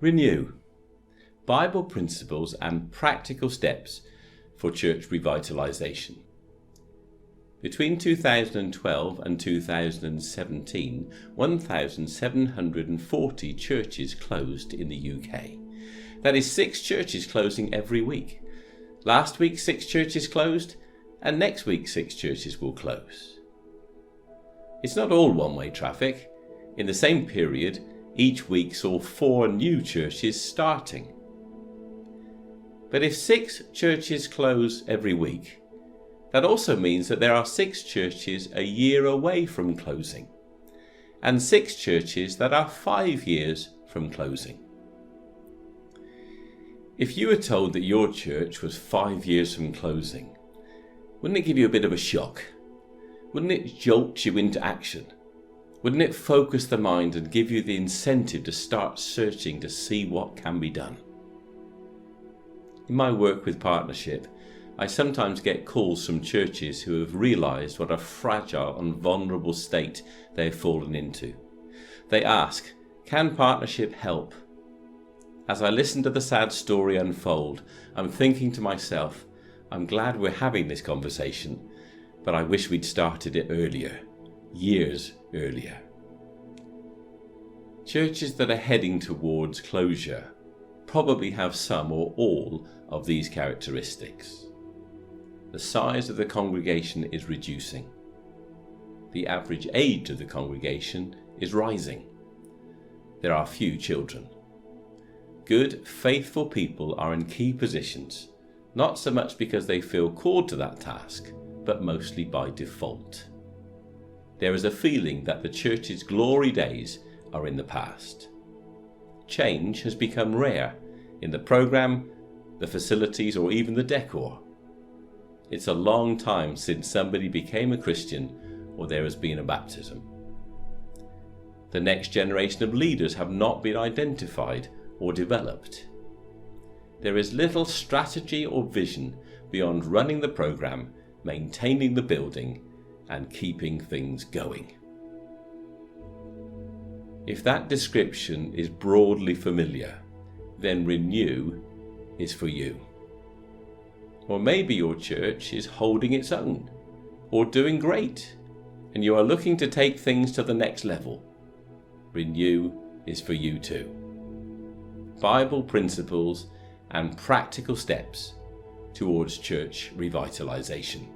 ReNew, Bible Principles and Practical Steps for Church Revitalisation. Between 2012 and 2017, 1,740 churches closed in the UK. That is 6 churches closing every week. Last week 6 churches closed, and next week 6 churches will close. It's not all one-way traffic. In the same period, each week saw 4 new churches starting. But if 6 churches close every week, that also means that there are 6 churches a year away from closing, and 6 churches that are 5 years from closing. If you were told that your church was 5 years from closing, wouldn't it give you a bit of a shock? Wouldn't it jolt you into action? Wouldn't it focus the mind and give you the incentive to start searching to see what can be done? In my work with partnership, I sometimes get calls from churches who have realised what a fragile and vulnerable state they have fallen into. They ask, can partnership help? As I listen to the sad story unfold, I'm thinking to myself, I'm glad we're having this conversation, but I wish we'd started it earlier, years earlier. Churches that are heading towards closure probably have some or all of these characteristics. The size of the congregation is reducing. The average age of the congregation is rising. There are few children. Good, faithful people are in key positions, not so much because they feel called to that task, but mostly by default. There is a feeling that the church's glory days are in the past. Change has become rare in the programme, the facilities, or even the decor. It's a long time since somebody became a Christian or there has been a baptism. The next generation of leaders have not been identified or developed. There is little strategy or vision beyond running the programme, maintaining the building, and keeping things going. If that description is broadly familiar, then ReNew is for you. Or maybe your church is holding its own, or doing great, and you are looking to take things to the next level. ReNew is for you too. Bible principles and practical steps towards church revitalisation.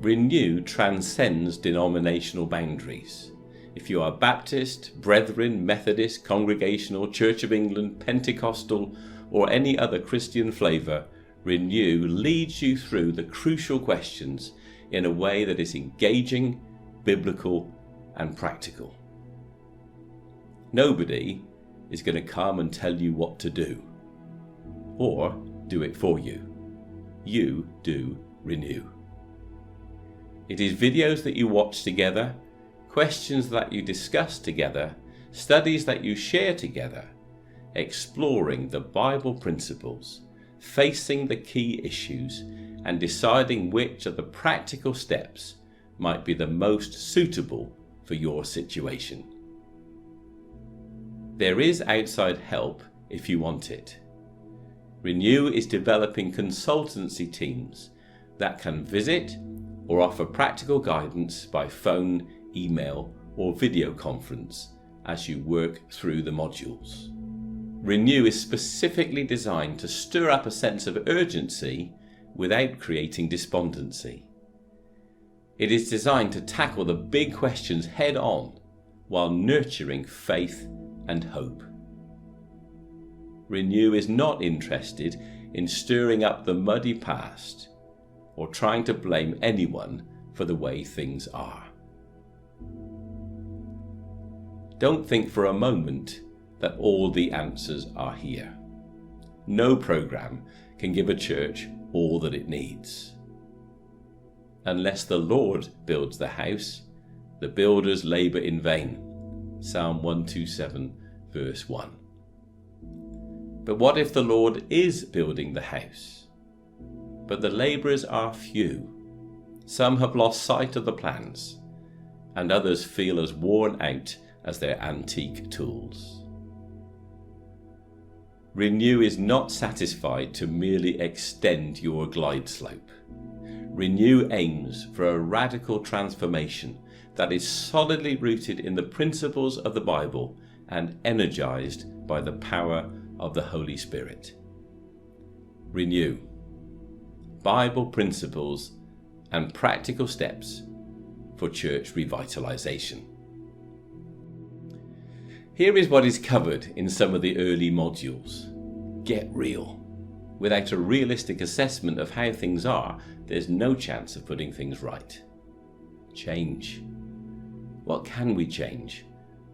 ReNew transcends denominational boundaries. If you are Baptist, Brethren, Methodist, Congregational, Church of England, Pentecostal, or any other Christian flavour, ReNew leads you through the crucial questions in a way that is engaging, biblical, and practical. Nobody is going to come and tell you what to do, or do it for you. You do ReNew. It is videos that you watch together, questions that you discuss together, studies that you share together, exploring the Bible principles, facing the key issues, and deciding which of the practical steps might be the most suitable for your situation. There is outside help if you want it. ReNew is developing consultancy teams that can visit or offer practical guidance by phone, email, or video conference as you work through the modules. ReNew is specifically designed to stir up a sense of urgency without creating despondency. It is designed to tackle the big questions head on while nurturing faith and hope. ReNew is not interested in stirring up the muddy past or trying to blame anyone for the way things are. Don't think for a moment that all the answers are here. No programme can give a church all that it needs. Unless the Lord builds the house, the builders labour in vain. Psalm 127 verse 1. But what if the Lord is building the house? But the labourers are few. Some have lost sight of the plans, and others feel as worn out as their antique tools. ReNew is not satisfied to merely extend your glide slope. ReNew aims for a radical transformation that is solidly rooted in the principles of the Bible and energized by the power of the Holy Spirit. ReNew. Bible principles and practical steps for church revitalisation. Here is what is covered in some of the early modules. Get real. Without a realistic assessment of how things are, there's no chance of putting things right. Change. What can we change?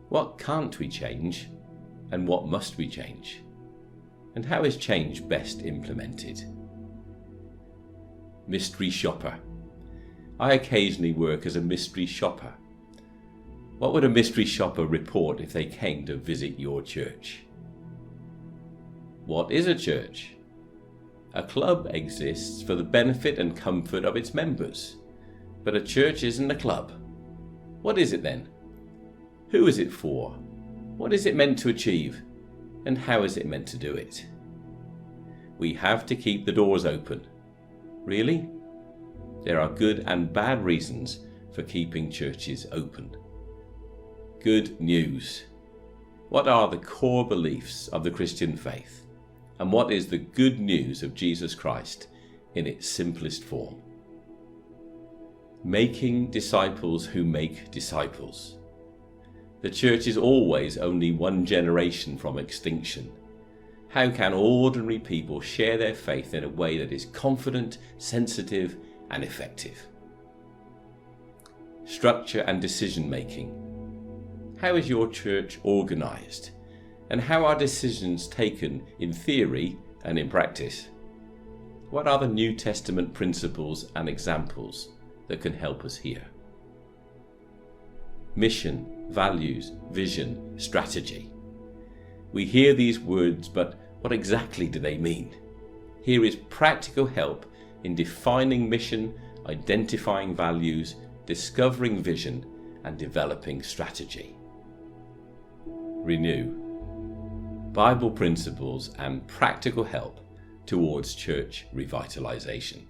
What can't we change? And what must we change? And how is change best implemented? Mystery shopper. I occasionally work as a mystery shopper. What would a mystery shopper report if they came to visit your church? What is a church? A club exists for the benefit and comfort of its members, but a church isn't a club. What is it then? Who is it for? What is it meant to achieve? And how is it meant to do it? We have to keep the doors open. Really? There are good and bad reasons for keeping churches open. Good news. What are the core beliefs of the Christian faith? And what is the good news of Jesus Christ in its simplest form? Making disciples who make disciples. The church is always only one generation from extinction. How can ordinary people share their faith in a way that is confident, sensitive, and effective? Structure and decision making. How is your church organised? And how are decisions taken in theory and in practice? What are the New Testament principles and examples that can help us here? Mission, values, vision, strategy. We hear these words, but what exactly do they mean? Here is practical help in defining mission, identifying values, discovering vision, and developing strategy. ReNew. Bible principles and practical help towards church revitalisation.